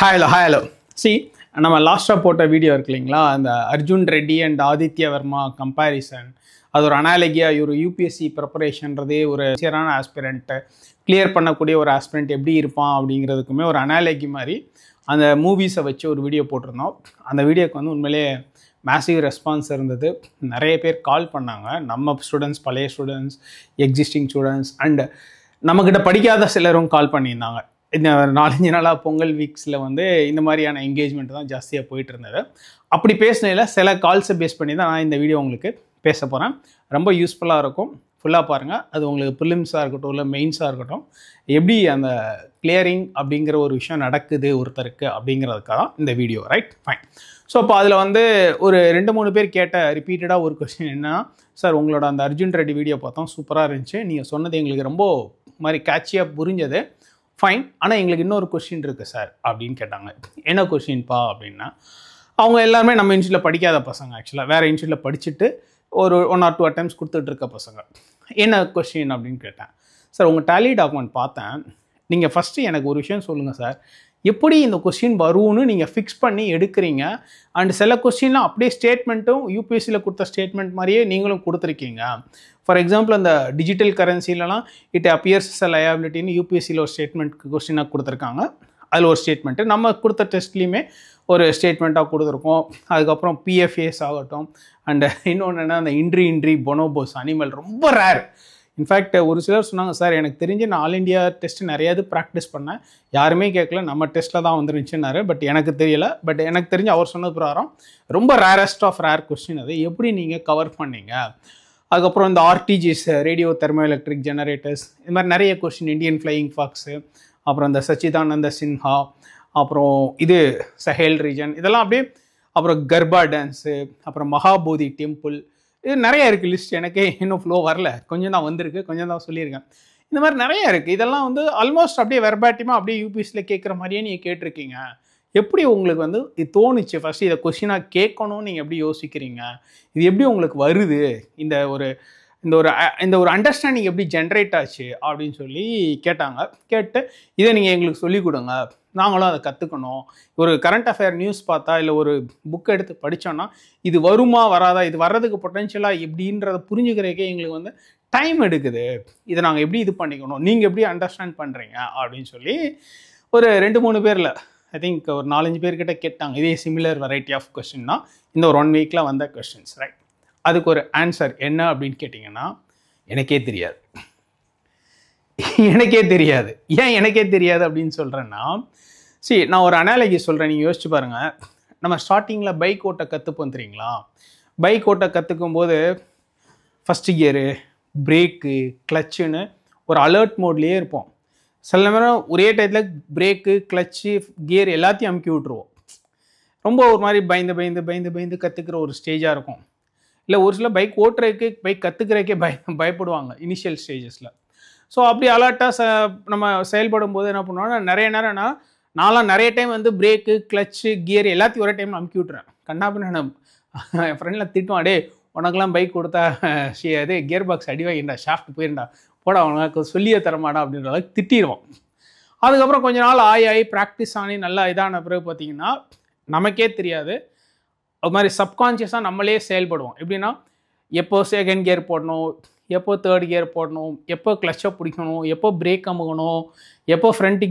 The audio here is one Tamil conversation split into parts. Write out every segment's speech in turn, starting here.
Hello. See, நம்ம லாஸ்ட்டாக போட்ட வீடியோ இருக்கு இல்லைங்களா, அந்த அர்ஜுன் ரெட்டி அண்ட் ஆதித்ய வர்மா கம்பேரிசன், அது ஒரு அனாலகியாக ஒரு யூபிஎஸ்சி ப்ரிப்பரேஷன்றதே ஒரு சியரான ஆஸ்பிரண்ட்டு கிளியர் பண்ணக்கூடிய ஒரு ஆஸ்பிரண்ட் எப்படி இருப்பான் அப்படிங்கிறதுக்குமே ஒரு அனாலகி மாதிரி அந்த மூவிஸை வச்சு ஒரு வீடியோ போட்டிருந்தோம். அந்த வீடியோக்கு வந்து உண்மையிலே மேசிவ் ரெஸ்பான்ஸ் இருந்தது. நிறைய பேர் கால் பண்ணாங்க, நம்ம ஸ்டூடெண்ட்ஸ், பழைய ஸ்டூடெண்ட்ஸ், எக்ஸிஸ்டிங் ஸ்டூடெண்ட்ஸ் அண்ட் நம்மக்கிட்ட படிக்காத சிலரும் கால் பண்ணியிருந்தாங்க. இந்த 4-5 நாளாக பொங்கல் வீக்ஸில் வந்து இந்த மாதிரியான என்கேஜ்மெண்ட் தான் ஜாஸ்தியாக போயிட்டு இருந்தது. அப்படி பேசினதில் சில கால்ஸை பேஸ் பண்ணி தான் நான் இந்த வீடியோ உங்களுக்கு பேச போகிறேன். ரொம்ப யூஸ்ஃபுல்லாக இருக்கும், ஃபுல்லாக பாருங்கள். அது உங்களுக்கு ப்ரிலிம்ஸாக இருக்கட்டும் இல்லை மெயின்ஸாக இருக்கட்டும், எப்படி அந்த கிளியரிங் அப்படிங்கிற ஒரு விஷயம் நடக்குது ஒருத்தருக்கு அப்படிங்கிறதுக்காக தான் இந்த வீடியோ. Right, fine. ஸோ இப்போ அதில் வந்து ஒரு 2-3 பேர் கேட்ட ரிப்பீட்டடாக ஒரு கொஸ்டின் என்னன்னா, சார் உங்களோட அந்த அர்ஜுன் ரெட்டி வீடியோ பார்த்தோம், சூப்பராக இருந்துச்சு, நீங்கள் சொன்னது எங்களுக்கு ரொம்ப மாதிரி கேட்சியாக புரிஞ்சது, ஃபைன். ஆனால் எங்களுக்கு இன்னொரு கொஸ்டின் இருக்குது சார் அப்படின்னு கேட்டாங்க. என்ன கொஸ்டின்ப்பா அப்படின்னா, அவங்க எல்லாருமே நம்ம இன்ஸ்டியூட்டில் படிக்காத பசங்க, ஆக்சுவலாக வேறு இன்ஸ்டியூட்டில் படிச்சுட்டு ஒரு 1 or 2 அட்டெம்ப்ட்ஸ் கொடுத்துட்டு இருக்க பசங்க. என்ன கொஸ்டின் அப்படின்னு கேட்டேன். சார் உங்கள் டேலி டாக்குமெண்ட் பார்த்தேன், நீங்கள் ஃபஸ்ட்டு எனக்கு ஒரு விஷயம் சொல்லுங்கள் சார், எப்படி இந்த கொஸ்டின் வரும்னு நீங்கள் ஃபிக்ஸ் பண்ணி எடுக்கிறீங்க, அண்ட் சில கொஸ்டின்லாம் அப்படியே ஸ்டேட்மெண்ட்டும் யூபிஎஸ்சியில் கொடுத்த ஸ்டேட்மெண்ட் மாதிரியே நீங்களும் கொடுத்துருக்கீங்க. ஃபார் எக்ஸாம்பிள் அந்த டிஜிட்டல் கரன்சிலலாம் இட் அப்பியர்ஸ் அ லயபிலிட்டின்னு யூபிஎஸ்சியில் ஒரு ஸ்டேட்மெண்ட் கொஸ்டினாக கொடுத்துருக்காங்க. அதில் ஒரு ஸ்டேட்மெண்ட்டு நம்ம கொடுத்த டெஸ்ட்லேயுமே ஒரு ஸ்டேட்மெண்ட்டாக கொடுத்துருக்கோம். அதுக்கப்புறம் பிஎஃப்ஏஸ் ஆகட்டும், அண்ட் இன்னொன்று என்ன, அந்த இன்ட்ரி பொனோபோஸ் அனிமல் ரொம்ப ரேர். இன்ஃபேக்ட் ஒரு சிலர் சொன்னாங்க, சார் எனக்கு தெரிஞ்சு நான் ஆல் இண்டியா டெஸ்ட் நிறையாது ப்ராக்டிஸ் பண்ணேன், யாருமே கேட்கல, நம்ம டெஸ்ட்டில் தான் வந்துருந்துச்சுன்னாரு. பட் எனக்கு தெரியல. பட் எனக்கு தெரிஞ்சு அவர் சொன்னது பிரகாரம் ரொம்ப ரேரஸ்ட் ஆஃப் ரேர் கொஸ்டின். அது எப்படி நீங்கள் கவர் பண்ணீங்க? அதுக்கப்புறம் இந்த ஆர்டிஜிஸ், ரேடியோ தெர்மோ எலக்ட்ரிக் ஜெனரேட்டர்ஸ், இது மாதிரி நிறைய கொஸ்டின், இந்தியன் ஃப்ளையிங் ஃபாக்ஸு, அப்புறம் இந்த சச்சிதானந்த சின்ஹா, அப்புறம் இது சஹேல் ரீஜன், இதெல்லாம் அப்படியே, அப்புறம் கர்பா டான்ஸு, அப்புறம் மகாபோதி டெம்பிள், இது நிறைய இருக்குது லிஸ்ட். எனக்கே இன்னும் ஃப்ளோ வரல, கொஞ்சம் தான் வந்திருக்கு, கொஞ்சம் தான் சொல்லியிருக்கேன். இந்த மாதிரி நிறைய இருக்குது. இதெல்லாம் வந்து ஆல்மோஸ்ட் அப்படியே வெர்பாட்டிமாக அப்படியே யூபிஎஸ்சியில் கேட்குற மாதிரியே நீங்கள் கேட்டிருக்கீங்க. எப்படி உங்களுக்கு வந்து இது தோணுச்சு? ஃபஸ்ட்டு இதை கொஸ்டினாக கேட்கணும்னு நீங்கள் எப்படி யோசிக்கிறீங்க? இது எப்படி உங்களுக்கு வருது? இந்த ஒரு அண்டர்ஸ்டாண்டிங் எப்படி ஜென்ரேட் ஆச்சு அப்படின்னு சொல்லி கேட்டாங்க. கேட்டு இதை நீங்கள் எங்களுக்கு சொல்லிக் கொடுங்க, நாங்களும் அதை கற்றுக்கணும். ஒரு கரண்ட் அஃபேர் நியூஸ் பார்த்தா இல்லை ஒரு புக் எடுத்து படித்தோன்னா இது வருமா வராதா, இது வர்றதுக்கு பொட்டென்ஷியலாக எப்படின்றத புரிஞ்சுக்கிறதுக்கே எங்களுக்கு வந்து டைம் எடுக்குது. இதை நாங்கள் எப்படி இது பண்ணிக்கணும், நீங்கள் எப்படி அண்டர்ஸ்டாண்ட் பண்ணுறீங்க அப்படின்னு சொல்லி ஒரு 2-3 பேரில் ஐ திங்க் ஒரு 4-5 பேர்கிட்ட கேட்டாங்க. இதே சிமிலர் வெரைட்டி ஆஃப் கொஸ்டின் தான் இந்த ஒரு 1 வீக்கில் வந்த கொஸ்டின்ஸ். ரைட், அதுக்கு ஒரு ஆன்சர் என்ன அப்படின்னு கேட்டிங்கன்னா, எனக்கே தெரியாது. எனக்கே தெரியாது. ஏன் எனக்கே தெரியாது அப்படின்னு சொல்கிறேன்னா, சரி நான் ஒரு அனாலஜி சொல்கிறேன், நீங்கள் யோசிச்சு பாருங்கள். நம்ம ஸ்டார்டிங்கில் பைக் ஓட்ட கற்றுப்போம் தெரியுங்களா? பைக் ஓட்ட கற்றுக்கும் போது ஃபஸ்ட்டு கியரு, பிரேக்கு, கிளச்சுன்னு ஒரு அலர்ட் மோட்லேயே இருப்போம். சில நேரம் ஒரே டயத்தில் பிரேக்கு, கிளச்சு, கியர் எல்லாத்தையும் அமுக்கி விட்ருவோம். ரொம்ப ஒரு மாதிரி பயந்து கற்றுக்கிற ஒரு ஸ்டேஜாக இருக்கும். இல்லை ஒரு சில பைக் ஓட்டுறதுக்கு, பைக் கற்றுக்கிறதுக்கே பயப்படுவாங்க இனிஷியல் ஸ்டேஜஸில். ஸோ அப்படி அலர்ட்டாக நம்ம செயல்படும் போது என்ன பண்ணுவோம்னா, நிறைய நேரம்னா நான்லாம் நிறைய டைம் வந்து பிரேக்கு, கிளச்சு, கியர் எல்லாத்தையும் ஒரே டைம் அமுக்கி விட்றேன். கண்ணாப்பின்னு நான் என் ஃப்ரெண்டில் திட்டுவான், டே உனக்கெல்லாம் பைக் கொடுத்தா அது கியர் பாக்ஸ் அடி வாங்கிண்டா, ஷாஃப்ட் போயிருந்தா, போடா உனக்கு சொல்லியே தரமாடா அப்படின்ற அளவுக்கு திட்டிடுவோம். அதுக்கப்புறம் கொஞ்ச நாள் ஆகி ப்ராக்டிஸ் ஆகி நல்லா இதான பிறகு பார்த்தீங்கன்னா நமக்கே தெரியாது, அது மாதிரி சப்கான்ஷியஸாக நம்மளே செயல்படுவோம். எப்படின்னா, எப்போ செகண்ட் கியர் போடணும், எப்போ தேர்ட் கியர் போடணும், எப்போ கிளச்சை பிடிக்கணும், எப்போ பிரேக் அமுகணும், எப்போ ஃப்ரண்ட்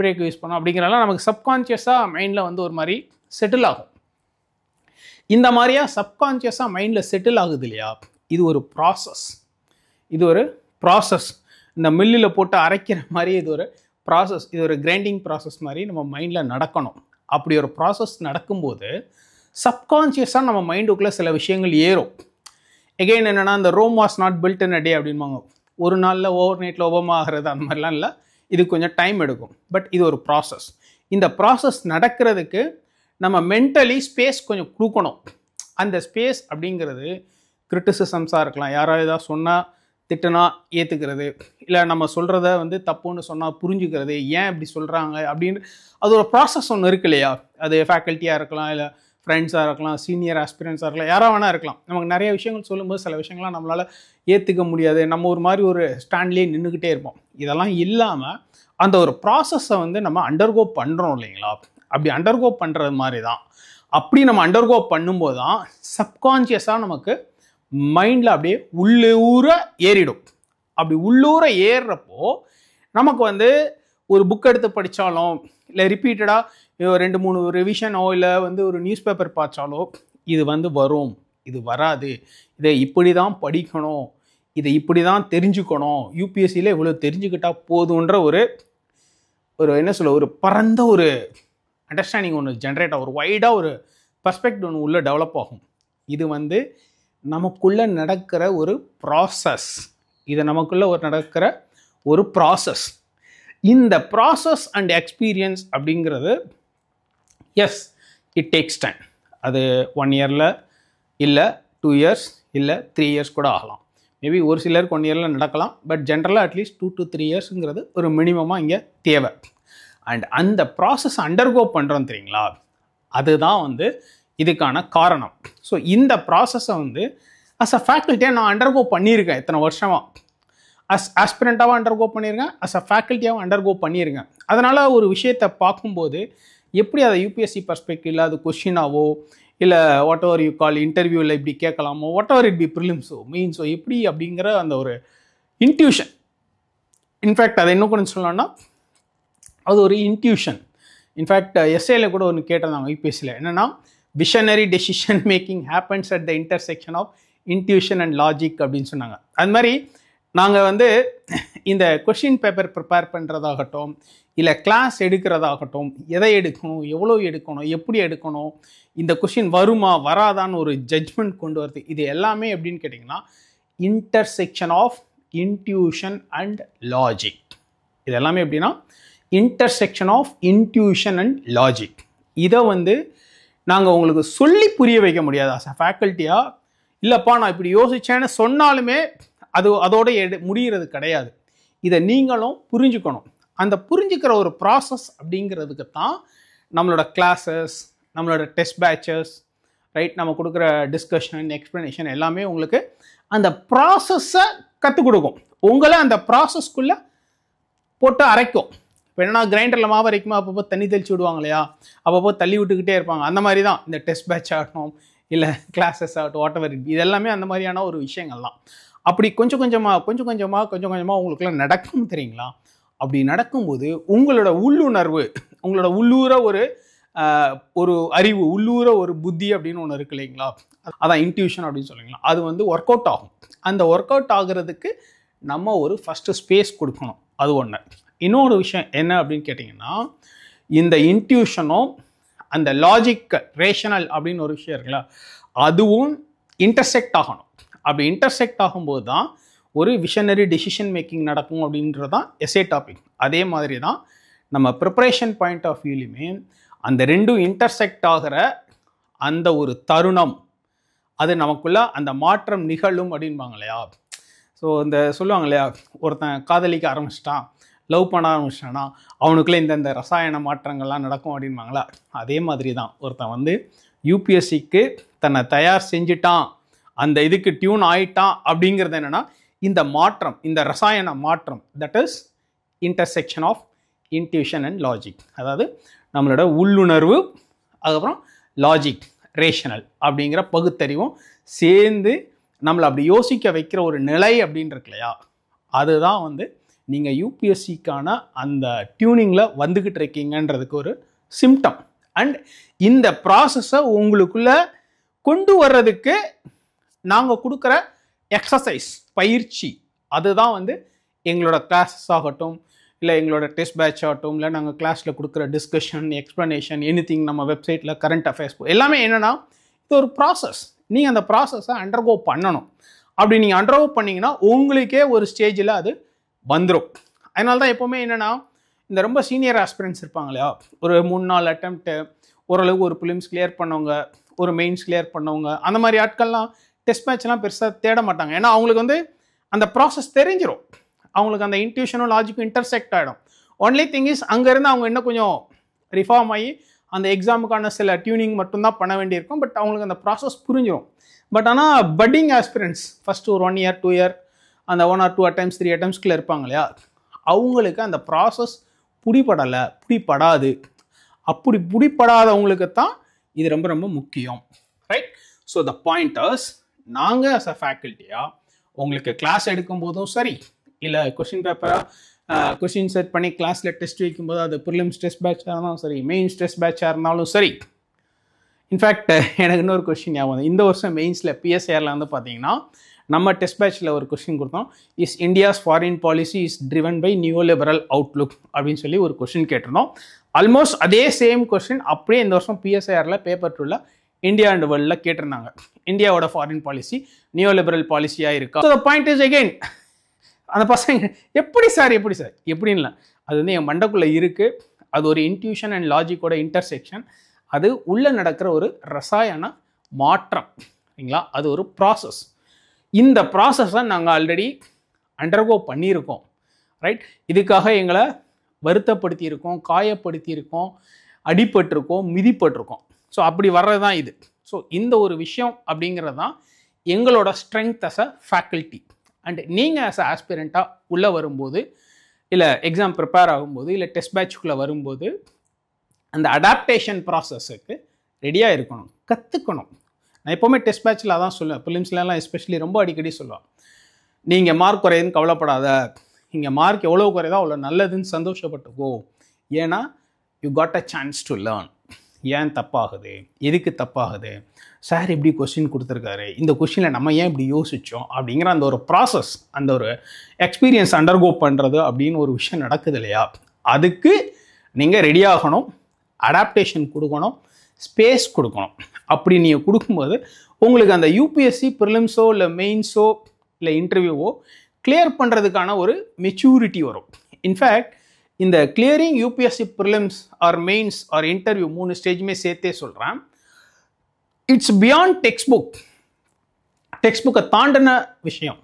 பிரேக் யூஸ் பண்ணணும் அப்படிங்கிறதெல்லாம் நமக்கு சப்கான்ஷியஸாக மைண்டில் வந்து ஒரு மாதிரி செட்டில் ஆகும். இந்த மாதிரியா சப்கான்ஷியஸாக மைண்டில் செட்டில் ஆகுது இல்லையா, இது ஒரு ப்ராசஸ். இந்த மில்லில் போட்டு அரைக்கிற மாதிரி இது ஒரு ப்ராசஸ். இது ஒரு கிரைண்டிங் ப்ராசஸ் மாதிரி நம்ம மைண்டில் நடக்கணும். அப்படி ஒரு ப்ராசஸ் நடக்கும்போது சப்கான்ஷியஸாக நம்ம மைண்டுக்குள்ளே சில விஷயங்கள் ஏறும். எகெயின் என்னென்னா, இந்த Rome was not built in a day அப்படின்பாங்க. ஒரு நாளில் ஓவர் நைட்டில் ஒபாமா ஆகிறது அந்த மாதிரிலாம் இல்லை, இது கொஞ்சம் டைம் எடுக்கும். பட் இது ஒரு ப்ராசஸ். இந்த ப்ராசஸ் நடக்கிறதுக்கு நம்ம மென்டலி ஸ்பேஸ் கொஞ்சம் கொடுக்கணும். அந்த ஸ்பேஸ் அப்படிங்கிறது கிரிட்டிசிசம்ஸாக இருக்கலாம், யாராவது ஏதாவது சொன்னால் திட்டுனா ஏற்றுக்கிறது, இல்லை நம்ம சொல்கிறத வந்து தப்புன்னு சொன்னால் புரிஞ்சுக்கிறது, ஏன் இப்படி சொல்கிறாங்க அப்படின்னு அது ஒரு ப்ராசஸ் ஒன்று இருக்கு இல்லையா. அது ஃபேக்கல்ட்டியாக இருக்கலாம், இல்லை ஃப்ரெண்ட்ஸாக இருக்கலாம், சீனியர் ஆஸ்பிரன்ஸாக இருக்கலாம், யாராக வேணா இருக்கலாம். நமக்கு நிறைய விஷயங்கள் சொல்லும்போது சில விஷயங்கள்லாம் நம்மளால் ஏற்றுக்க முடியாது, நம்ம ஒரு மாதிரி ஒரு ஸ்டாண்ட்லேயே நின்றுக்கிட்டே இருப்போம். இதெல்லாம் இல்லாமல் அந்த ஒரு ப்ராசஸை வந்து நம்ம அண்டர்கோ பண்ணுறோம் இல்லைங்களா, அப்படி அண்டர்கோ பண்ணுறது மாதிரி தான். அப்படி நம்ம அண்டர்கோ பண்ணும்போது தான் சப்கான்ஷியஸாக நமக்கு மைண்டில் அப்படியே உள்ளூர ஏறிடும். அப்படி உள்ளூர ஏறுறப்போ நமக்கு வந்து ஒரு புக் எடுத்து படித்தாலும் இல்லை ரிப்பீட்டடாக 2-3 ரிவிஷனோ இல்லை வந்து ஒரு நியூஸ் பேப்பர் பார்த்தாலோ இது வந்து வரும், இது வராது, இதை இப்படி தான் படிக்கணும், இதை இப்படி தான் தெரிஞ்சுக்கணும், யூபிஎஸ்சியில் இவ்வளோ தெரிஞ்சுக்கிட்டால் போதுன்ற ஒரு என்ன சொல்ல ஒரு பரந்த ஒரு அண்டர்ஸ்டாண்டிங் ஒன்று ஜென்ரேட் ஆகும். ஒரு வைடாக ஒரு பர்ஸ்பெக்டிவ் ஒன்று உள்ளே டெவலப் ஆகும். இது வந்து நமக்குள்ளே நடக்கிற ஒரு ப்ராசஸ். இது நமக்குள்ளே நடக்கிற ஒரு ப்ராசஸ். இந்த ப்ராசஸ் அண்ட் எக்ஸ்பீரியன்ஸ் அப்படிங்கிறது எஸ் இட் டேக்ஸ் டைம். அது 1 இயரில் இல்லை 2 இயர்ஸ் இல்லை 3 இயர்ஸ் கூட ஆகலாம். மேபி ஒரு சிலருக்கு 1 இயரில் நடக்கலாம். பட் ஜென்ரலாக அட்லீஸ்ட் 2 to 3 இயர்ஸுங்கிறது ஒரு மினிமமாக இங்கே தேவை. அண்ட் அந்த ப்ராசஸ் அண்டர்கோ பண்ணுறோம் தெரியுங்களா, அதுதான் வந்து இதுக்கான காரணம். ஸோ இந்த ப்ராசஸை வந்து அஸ் அ ஃபேக்கல்ட்டியாக நான் அண்டர்கோ பண்ணியிருக்கேன். எத்தனை வருஷமாக ஆஸ்பிரண்ட்டாகவும் அண்டர்கோ பண்ணியிருக்கேன், அஸ் அ ஃபேக்கல்ட்டியாகவும் அண்டர்கோ பண்ணியிருக்கேன். அதனால் ஒரு விஷயத்தை பார்க்கும்போது எப்படி அதை யூபிஎஸ்சி பர்ஸ்பெக்டிவில் அது கொஷினாவோ இல்லை வாட் எவர் யூ கால் இன்டர்வியூவில் இப்படி கேட்கலாமோ, வாட் எவர் இட் பி ப்ரிலிம்ஸோ மெயின்ஸோ எப்படி அப்படிங்கிற அந்த ஒரு இன்ட்யூஷன். இன்ஃபேக்ட் அதை இன்னும் கொஞ்சம் சொல்லணும்னா அது ஒரு இன்ட்யூஷன். இன்ஃபேக்ட் எஸ்ஏல கூட ஒன்று கேட்டிருந்தாங்க யூபிஎஸ்சியில், என்னென்னா visionary decision making happens at the intersection of intuition and logic அப்படின்னு சொன்னாங்க. அது மாதிரி நாங்கள் வந்து இந்த கொஷின் பேப்பர் ப்ரிப்பேர் பண்ணுறதாகட்டும் இல்லை கிளாஸ் எடுக்கிறதாகட்டும், எதை எடுக்கணும், எவ்வளோ எடுக்கணும், எப்படி எடுக்கணும், இந்த கொஷின் வருமா வராதான்னு ஒரு ஜட்ஜ்மெண்ட் கொண்டு வருது, இது எல்லாமே எப்படின்னு கேட்டிங்கன்னா intersection of intuition and logic. இது எல்லாமே எப்படின்னா intersection of intuition and logic. இதை வந்து நாங்கள் உங்களுக்கு சொல்லி புரிய வைக்க முடியாது அஸ் அ ஃபேக்கல்ட்டியாக. இல்லைப்பா நான் இப்படி யோசித்தேன்னு சொன்னாலுமே அதோட முடிகிறது கிடையாது. இதை நீங்களும் புரிஞ்சுக்கணும். அந்த புரிஞ்சுக்கிற ஒரு ப்ராசஸ் அப்படிங்கிறதுக்கு தான் நம்மளோட கிளாஸஸ், நம்மளோட டெஸ்ட் பேட்சஸ், ரைட், நம்ம கொடுக்குற டிஸ்கஷன் எக்ஸ்ப்ளனேஷன் எல்லாமே உங்களுக்கு அந்த ப்ராசஸை கற்றுக் கொடுக்கும். உங்களை அந்த ப்ராசஸ்க்குள்ளே போட்டு அரைக்கும். இப்போ என்னன்னா கிரைண்டரில் மாவு அரைக்குமா அப்பப்போ தண்ணி தெளிச்சு விடுவாங்க இல்லையா, அப்பப்போ தள்ளி விட்டுக்கிட்டே இருப்பாங்க. அந்த மாதிரி தான் இந்த டெஸ்ட் பேட்ச் ஆகட்டும் இல்லை கிளாஸஸ் ஆகட்டும், வாட் எவர் இது எல்லாமே அந்த மாதிரியான ஒரு விஷயங்கள்லாம். அப்படி கொஞ்சம் கொஞ்சமாக உங்களுக்குள்ள நடக்கும் தெரியுங்களா. அப்படி நடக்கும்போது உங்களோட உள்ளுணர்வு, உங்களோட உள்ளூர ஒரு அறிவு, உள்ளூர ஒரு புத்தி அப்படின்னு ஒன்று இருக்கு இல்லைங்களா, அதான் இன்ட்யூஷன் அப்படின்னு சொல்லுங்களா, அது வந்து ஒர்க் அவுட் ஆகும். அந்த ஒர்க் அவுட் ஆகிறதுக்கு நம்ம ஒரு ஃபஸ்ட்டு ஸ்பேஸ் கொடுக்கணும். அது ஒன்று. இன்னொரு விஷயம் என்ன அப்படின்னு கேட்டிங்கன்னா, இந்த இன்ட்யூஷனும் அந்த லாஜிக் ரேஷனல் அப்படின்னு ஒரு விஷயம் இருக்குல்ல, அதுவும் இன்டர்செக்ட் ஆகணும். அப்படி இன்டர்செக்ட் ஆகும்போது தான் ஒரு விஷனரி டெசிஷன் மேக்கிங் நடக்கும் அப்படின்றது தான் எஸ்ஏ டாபிக். அதே மாதிரி தான் நம்ம ப்ரிப்பரேஷன் பாயிண்ட் ஆஃப் வியூலையுமே அந்த ரெண்டும் இன்டர்செக்ட் ஆகிற அந்த ஒரு தருணம், அது நமக்குள்ள அந்த மாற்றம் நிகழும் அப்படின்பாங்க இல்லையா. ஸோ இந்த சொல்லுவாங்க இல்லையா, ஒருத்தன் காதலிக்க ஆரம்பிச்சிட்டான், லவ் பண்ண ஆரம்பிச்சிட்டானா அவனுக்குள்ளே இந்த ரசாயன மாற்றங்கள்லாம் நடக்கும் அப்படின்பாங்களா. அதே மாதிரி தான் ஒருத்தன் வந்து யூபிஎஸ்சிக்கு தன்னை தயார் செஞ்சுட்டான், அந்த இதுக்கு டியூன் ஆயிட்டான் அப்படிங்கிறது என்னென்னா இந்த மாற்றம், இந்த ரசாயன மாற்றம், that is intersection of intuition and logic. அதாவது நம்மளோட உள்ளுணர்வு, அதுக்கப்புறம் லாஜிக் ரேஷனல் அப்படிங்கிற பகுத்தறிவும் சேர்ந்து நம்மளை அப்படி யோசிக்க வைக்கிற ஒரு நிலை அப்படின்னு இருக்கு இல்லையா, அதுதான் வந்து நீங்கள் யூபிஎஸ்சிக்கான அந்த டியூனிங்கில் வந்துக்கிட்டு இருக்கீங்கன்றதுக்கு ஒரு சிம்டம். அண்ட் இந்த ப்ராசஸை உங்களுக்குள்ளே கொண்டு வர்றதுக்கு நாங்கள் கொடுக்குற எக்ஸசைஸ், பயிற்சி, அதுதான் வந்து எங்களோட கிளாஸஸ் ஆகட்டும் இல்லை எங்களோட டெஸ்ட் பேட்ச் ஆகட்டும் இல்லை நாங்கள் கிளாஸில் கொடுக்குற டிஸ்கஷன் எக்ஸ்ப்ளனேஷன் எனிதிங், நம்ம வெப்சைட்டில் கரண்ட் அஃபேர்ஸ் எல்லாமே என்னென்னா இது ஒரு ப்ராசஸ். நீங்கள் அந்த ப்ராசஸை அண்டர்கோ பண்ணணும். அப்படி நீங்கள் அண்டர்கோ பண்ணிங்கன்னா உங்களுக்கே ஒரு ஸ்டேஜில் அது வந்துடும். அதனால தான் எப்போவுமே என்னென்னா இந்த ரொம்ப சீனியர் ஆஸ்பிரன்ட்ஸ் இருப்பாங்க இல்லையா, ஒரு 3-4 அட்டெம்ப்ட்டு ஓரளவுக்கு ஒரு ப்ரிலிம்ஸ் கிளியர் பண்ணவங்க, ஒரு மெயின்ஸ் கிளியர் பண்ணவங்க, அந்த மாதிரி ஆட்கள்லாம் டெஸ்ட் மேட்ச்லாம் பெருசாக தேட மாட்டாங்க. ஏன்னா அவங்களுக்கு வந்து அந்த ப்ராசஸ் தெரிஞ்சிடும், அவங்களுக்கு அந்த இன்ட்யூஷனும் லாஜிக்கும் இன்டர்செக்ட் ஆகிடும். ஒன்லி திங் இஸ் அங்கேருந்து அவங்க இன்னும் கொஞ்சம் ரிஃபார்ம் ஆகி அந்த எக்ஸாமுக்கான சில டியூனிங் மட்டும்தான் பண்ண வேண்டியிருக்கும். பட் அவங்களுக்கு அந்த ப்ராசஸ் புரிஞ்சிடும். பட் ஆனால் பட்டிங் ஆஸ்பிரன்ட்ஸ் ஃபஸ்ட்டு ஒரு 1 year 2 year அந்த 1 or 2 attempts 3 attemptsக்குள்ள இருப்பாங்க இல்லையா, அவங்களுக்கு அந்த ப்ராசஸ் பிடிபடாது. அப்படி பிடிப்படாதவங்களுக்கு தான் இது ரொம்ப ரொம்ப முக்கியம், ரைட்? ஸோ த பாயிண்டர்ஸ், நாங்கள் அஸ் அ ஃபேக்கல்ட்டியாக உங்களுக்கு கிளாஸ் எடுக்கும் போதும் சரி, இல்லை கொஷின் பேப்பராக கொஷின் செட் பண்ணி கிளாஸில் டெஸ்ட் வைக்கும்போது அது ப்ரிலிம்ஸ் டெஸ்ட் பேட்சாக இருந்தாலும் சரி, மெயின்ஸ் டெஸ்ட் பேட்சாக இருந்தாலும் சரி. இன்ஃபேக்ட் எனக்கு இன்னொரு கொஷின் ஞாபகம், இந்த வருஷம் மெயின்ஸில் பிஎஸ்ஏஆரில் வந்து பார்த்தீங்கன்னா நம்ம டெஸ்ட் பேட்சில் ஒரு கொஷின் கொடுத்தோம், is India's foreign policy is driven by new liberal outlook அப்படின்னு சொல்லி ஒரு கொஷின் கேட்டிருந்தோம். ஆல்மோஸ்ட் அதே சேம் கொஷின் அப்படியே இந்த வருஷம் பிஎஸ்ஐஆரில் பேப்பர் 2ல் இந்தியா அண்ட் வேர்ல்டில் கேட்டிருந்தாங்க. இந்தியாவோட ஃபாரின் பாலிசி நியூ லிபரல் பாலிசியாக இருக்கா? So the point is again, அந்த பசங்க எப்படி சார் எப்படின்னு இல்லை, அது வந்து என் மண்டக்குள்ளே இருக்குது. அது ஒரு இன்ட்யூஷன் அண்ட் லாஜிக்கோட இன்டர்செக்ஷன். அது உள்ளே நடக்கிற ஒரு ரசாயன மாற்றம், சரிங்களா? அது ஒரு ப்ராசஸ். இந்த ப்ராசஸை நாங்கள் ஆல்ரெடி அண்டர்கோ பண்ணியிருக்கோம், ரைட்? இதுக்காக எங்களை வருத்தப்படுத்தியிருக்கோம், காயப்படுத்தியிருக்கோம், அடிபட்டிருக்கோம், மிதிப்பட்டிருக்கோம். ஸோ அப்படி வர்றது தான் இது. ஸோ இந்த ஒரு விஷயம் அப்படிங்கிறது தான் எங்களோட strength as a faculty. And நீங்கள் அஸ் அ ஆஸ்பிரண்ட்டாக உள்ளே வரும்போது, இல்லை எக்ஸாம் ப்ரிப்பேர் ஆகும்போது, இல்லை டெஸ்ட் பேட்சுக்குள்ளே வரும்போது அந்த அடாப்டேஷன் ப்ராசஸுக்கு ரெடியாக இருக்கணும், கற்றுக்கணும். நான் எப்போவுமே டெஸ்ட் பேட்சில் அதான் சொல்லுவேன், ப்ரிலிம்ஸ்லாம் எஸ்பெஷலி ரொம்ப அடிக்கடி சொல்லுவேன், நீங்கள் மார்க் குறையுதுன்னு கவலைப்படாத, இங்கே மார்க் எவ்வளோ குறையுதோ அவ்வளோ நல்லதுன்னு சந்தோஷப்பட்டுக்கோ. ஏன்னா you got a chance to learn. ஏன் தப்பாகுது, எதுக்கு தப்பாகுது, சார் இப்படி கொஸ்டின் கொடுத்துருக்காரு, இந்த கொஸ்டினில் நம்ம ஏன் இப்படி யோசித்தோம் அப்படிங்கிற அந்த ஒரு ப்ராசஸ், அந்த ஒரு எக்ஸ்பீரியன்ஸ் அண்டர்கோ பண்ணுறது அப்படின்னு ஒரு விஷயம் நடக்குது இல்லையா? அதுக்கு நீங்கள் ரெடி ஆகணும், அடாப்டேஷன் கொடுக்கணும், ஸ்பேஸ் கொடுக்கணும். அப்படி நீங்கள் கொடுக்கும்போது உங்களுக்கு அந்த யூபிஎஸ்சி ப்ரிலிம்ஸோ இல்லை மெயின்ஸோ இல்லை இன்டர்வியூவோ கிளியர் பண்ணுறதுக்கான ஒரு மெச்சூரிட்டி வரும். இன்ஃபேக்ட் இந்த clearing UPSC prelims or mains or interview 3 ஸ்டேஜுமே சேர்த்தே சொல்கிறேன். இட்ஸ் பியாண்ட் டெக்ஸ்ட் புக்கை தாண்டின விஷயம்.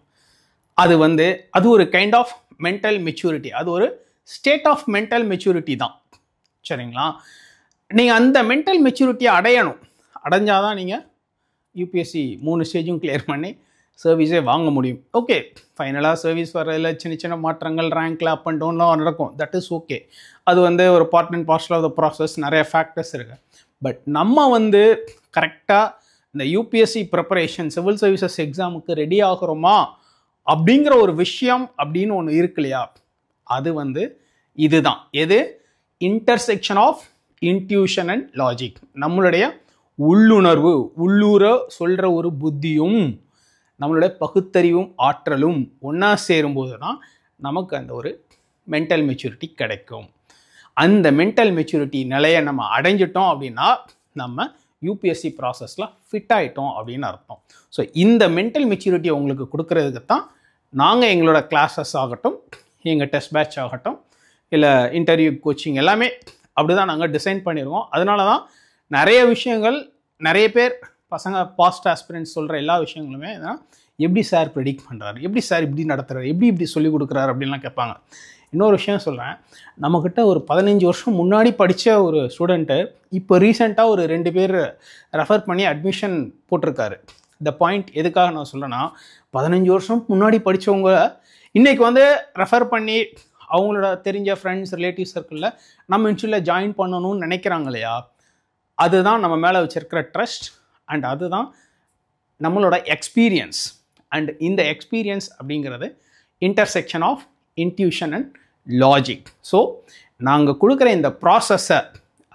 அது வந்து அது ஒரு கைண்ட் ஆஃப் மென்டல் மெச்சூரிட்டி, அது ஒரு ஸ்டேட் ஆஃப் மென்டல் மெச்சூரிட்டி தான், சரிங்களா? நீங்கள் அந்த மென்டல் மெச்சூரிட்டியை அடையணும். அடைஞ்சாதான் நீங்கள் யூபிஎஸ்சி 3 ஸ்டேஜும் கிளியர் பண்ணி சர்வீஸே வாங்க முடியும். ஓகே, ஃபைனலாக சர்வீஸ் வர்றதில் சின்ன சின்ன மாற்றங்கள், ரேங்க்கில் அப் அண்ட் டவுன்லாம் நடக்கும், தட் இஸ் ஓகே. அது வந்து ஒரு part and parcel of the process, நிறைய ஃபேக்டர்ஸ் இருக்குது. பட் நம்ம வந்து கரெக்டாக இந்த யூபிஎஸ்சி ப்ரிப்பரேஷன், சிவில் சர்வீசஸ் எக்ஸாமுக்கு ரெடி ஆகிறோமா அப்படிங்கிற ஒரு விஷயம் அப்படின்னு ஒன்று இருக்கு இல்லையா? அது வந்து இதுதான். எது? Intersection of intuition and logic. நம்மளுடைய உள்ளுணர்வு, உள்ளூர சொல்கிற ஒரு புத்தியும் நம்மளுடைய பகுத்தறிவும் ஆற்றலும் ஒன்றா சேரும்போது தான் நமக்கு அந்த ஒரு மென்டல் மெச்சூரிட்டி கிடைக்கும். அந்த மென்டல் மெச்சூரிட்டி நிலையை நம்ம அடைஞ்சிட்டோம் அப்படின்னா நம்ம யூபிஎஸ்சி ப்ராசஸில் ஃபிட் ஆகிட்டோம் அப்படின்னு அர்த்தம். ஸோ இந்த மென்டல் மெச்சூரிட்டியை உங்களுக்கு கொடுக்கறதுக்கு தான் நாங்கள் எங்களோட கிளாஸஸ் ஆகட்டும், எங்கள் டெஸ்ட் பேட்ச் ஆகட்டும், இல்லை இன்டர்வியூ கோச்சிங் எல்லாமே அப்படி தான் நாங்கள் டிசைன் பண்ணியிருக்கோம். அதனால தான் நிறைய விஷயங்கள், நிறைய பேர் பசங்க பாஸ்ட் ஆஸ்பிரண்ட்ஸ் சொல்கிற எல்லா விஷயங்களுமே எப்படி சார் ப்ரெடிக்ட் பண்ணுறாரு, எப்படி சார் இப்படி நடத்துகிறாரு, இப்படி சொல்லிக் கொடுக்குறாரு அப்படின்லாம் கேட்பாங்க. இன்னொரு விஷயம் சொல்கிறேன், நம்மக்கிட்ட ஒரு 15 வருஷம் முன்னாடி படித்த ஒரு ஸ்டூடெண்ட்டு இப்போ ரீசெண்டாக ஒரு 2 பேர் ரெஃபர் பண்ணி அட்மிஷன் போட்டிருக்காரு. இந்த பாயிண்ட் எதுக்காக நான் சொல்கிறேன்னா, 15 வருஷம் முன்னாடி படித்தவங்க இன்றைக்கி வந்து ரெஃபர் பண்ணி அவங்களோட தெரிஞ்ச ஃப்ரெண்ட்ஸ், ரிலேட்டிவ் சர்க்கிளில் நம்ம இன்ஸ்டியூட்டில் ஜாயின் பண்ணணும்னு நினைக்கிறாங்க இல்லையா? அதுதான் நம்ம மேலே வச்சுருக்கிற ட்ரஸ்ட் அண்ட் அதுதான் நம்மளோட எக்ஸ்பீரியன்ஸ். அண்ட் இந்த எக்ஸ்பீரியன்ஸ் அப்படிங்கிறது intersection of intuition and logic. So நாங்கள் கொடுக்குற இந்த ப்ராசஸை,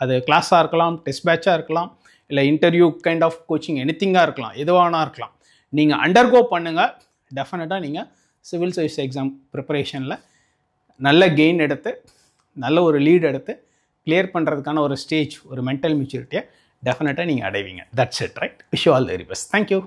அது கிளாஸாக இருக்கலாம், டெஸ்ட் பேட்சாக இருக்கலாம், இல்லை இன்டர்வியூ கைண்ட் ஆஃப் கோச்சிங் எனித்திங்காக இருக்கலாம், எதுவானா இருக்கலாம், நீங்கள் அண்டர்கோ பண்ணுங்கள். டெஃபினட்டாக நீங்கள் சிவில் சர்வீஸ் எக்ஸாம் ப்ரிப்பரேஷனில் நல்ல கெயின் எடுத்து, நல்ல ஒரு லீட் எடுத்து கிளியர் பண்ணுறதுக்கான ஒரு ஸ்டேஜ், ஒரு மென்டல் மெச்சூரிட்டியை டெஃபினட்டாக நீங்கள் அடைவீங்க. That's it, right? Wish you all the very best. Thank you.